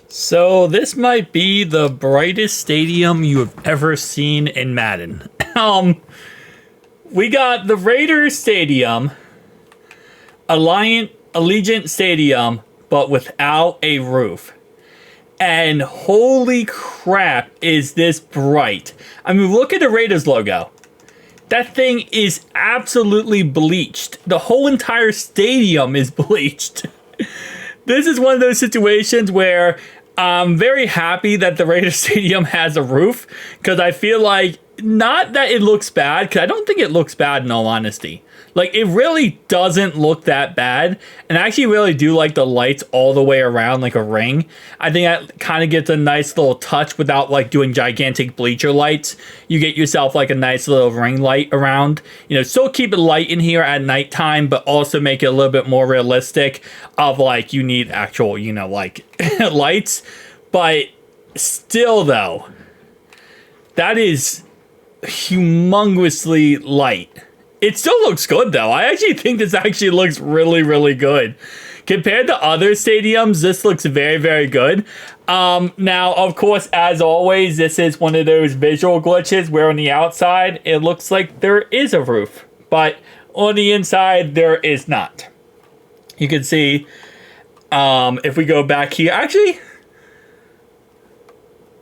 So this might be the brightest stadium you have ever seen in Madden. Um, we got the Raiders Stadium, Allegiant Stadium, but without a roof. And holy crap, is this bright. I mean, look at the Raiders logo. That thing is absolutely bleached. The whole entire stadium is bleached. This is one of those situations where I'm very happy that the Raiders Stadium has a roof, because I feel like, not that it looks bad, because I don't think it looks bad in all honesty. Like, it really doesn't look that bad, and I actually really do like the lights all the way around like a ring. I think that kind of gets a nice little touch without like doing gigantic bleacher lights. You get yourself like a nice little ring light around. You know, still keep it light in here at nighttime, but also make it a little bit more realistic of like you need actual, you know, like lights. But still though, that is humongously light. It still looks good though. I actually think this actually looks really, really good. Compared to other stadiums, this looks very, very good. Now, of course, as always, this is one of those visual glitches where on the outside, it looks like there is a roof, but on the inside, there is not. You can see, if we go back here, actually,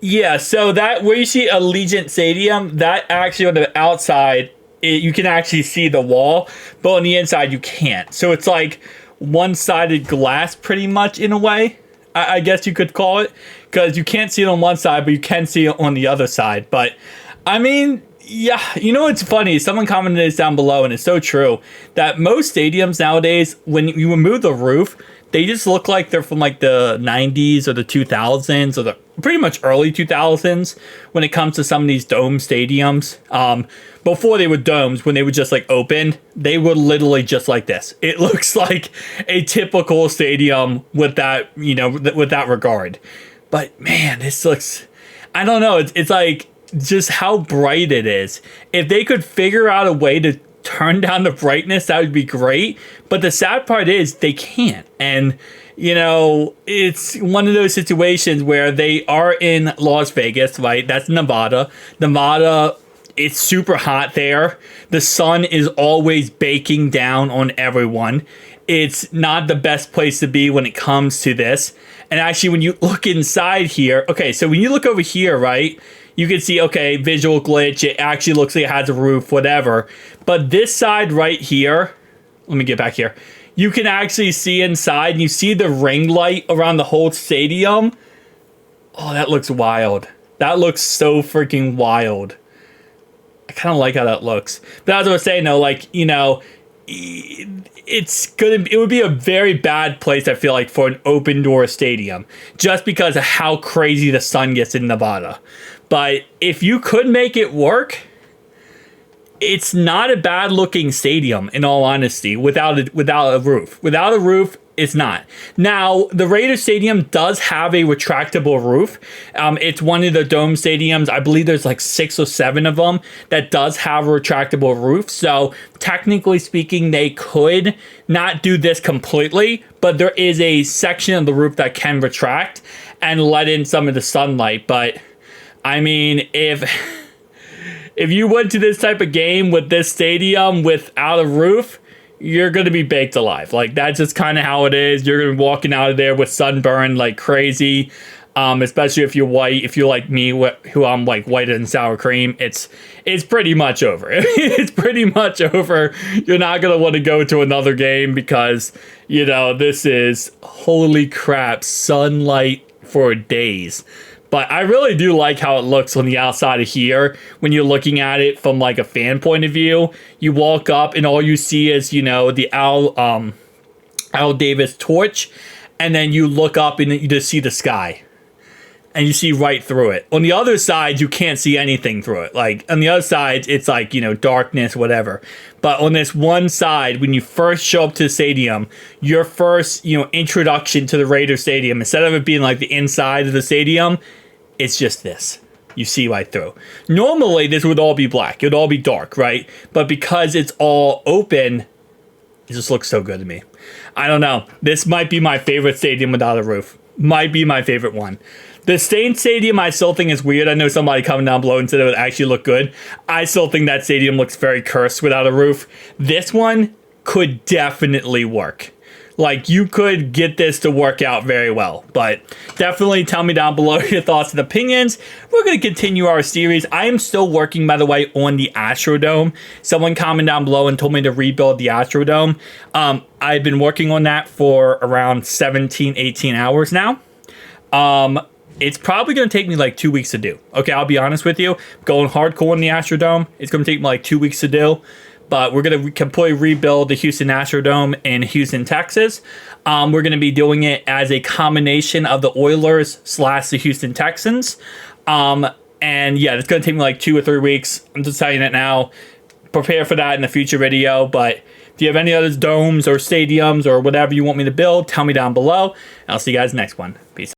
yeah, so that where you see Allegiant Stadium, that actually on the outside, you can actually see the wall, but on the inside you can't. So it's like one-sided glass pretty much in a way, I guess you could call it, because you can't see it on one side, but you can see it on the other side. But I mean, yeah, you know what's funny? Someone commented this down below, and it's so true, that most stadiums nowadays, when you remove the roof, they just look like they're from like the 90s or the 2000s or the pretty much early 2000s when it comes to some of these dome stadiums. Before they were domes, when they were just like open, they were literally just like this. It looks like a typical stadium with that, you know, with that regard. But man, this looks, I don't know. It's like just how bright it is. If they could figure out a way to turn down the brightness, that would be great. But the sad part is they can't. And, you know, it's one of those situations where they are in Las Vegas, right? That's Nevada. Nevada, it's super hot there. The sun is always baking down on everyone. It's not the best place to be when it comes to this. And actually, when you look inside here, okay, so when you look over here, right, you can see, okay, visual glitch, it actually looks like it has a roof, whatever. But this side right here, let me get back here. You can actually see inside, and you see the ring light around the whole stadium. Oh, that looks wild. That looks so freaking wild. I kind of like how that looks. But as I was saying, though, like, you know, it would be a very bad place, I feel like, for an open door stadium, just because of how crazy the sun gets in Nevada. But if you could make it work, it's not a bad looking stadium, in all honesty, without a roof. Without a roof, it's not. Now, the Raiders Stadium does have a retractable roof. It's one of the dome stadiums. I believe there's like 6 or 7 of them that does have a retractable roof. So technically speaking, they could not do this completely, but there is a section of the roof that can retract and let in some of the sunlight. But I mean, if you went to this type of game with this stadium without a roof, you're going to be baked alive. Like, that's just kind of how it is. You're going to be walking out of there with sunburn like crazy, especially if you're white. If you're like me, who I'm like whiter than sour cream, it's pretty much over. It's pretty much over. You're not going to want to go to another game because, you know, this is, holy crap, sunlight for days. But I really do like how it looks on the outside of here when you're looking at it from like a fan point of view. You walk up and all you see is, you know, the Al Davis torch, and then you look up and you just see the sky. And you see right through it. On the other side, you can't see anything through it. Like, on the other side, it's like, you know, darkness, whatever. But on this one side, when you first show up to the stadium, your first, you know, introduction to the Raiders Stadium, instead of it being like the inside of the stadium, it's just this. You see right through. Normally, this would all be black. It would all be dark, right? But because it's all open, it just looks so good to me. I don't know. This might be my favorite stadium without a roof. might be my favorite one. The Stain Stadium I still think is weird. I know somebody coming down below and said it would actually look good. I still think that stadium looks very cursed without a roof. This one could definitely work. Like, you could get this to work out very well. But definitely tell me down below your thoughts and opinions. We're going to continue our series. I am still working, by the way, on the Astrodome. Someone commented down below and told me to rebuild the Astrodome. I've been working on that for around 17, 18 hours now. It's probably going to take me like 2 weeks to do. Okay, I'll be honest with you. Going hardcore in the Astrodome, it's going to take me like 2 weeks to do. But we're going to completely rebuild the Houston Astrodome in Houston, Texas. We're going to be doing it as a combination of the Oilers / the Houston Texans. And yeah, it's going to take me like 2 or 3 weeks. I'm just telling you that now. Prepare for that in a future video. But if you have any other domes or stadiums or whatever you want me to build, tell me down below. I'll see you guys next one. Peace.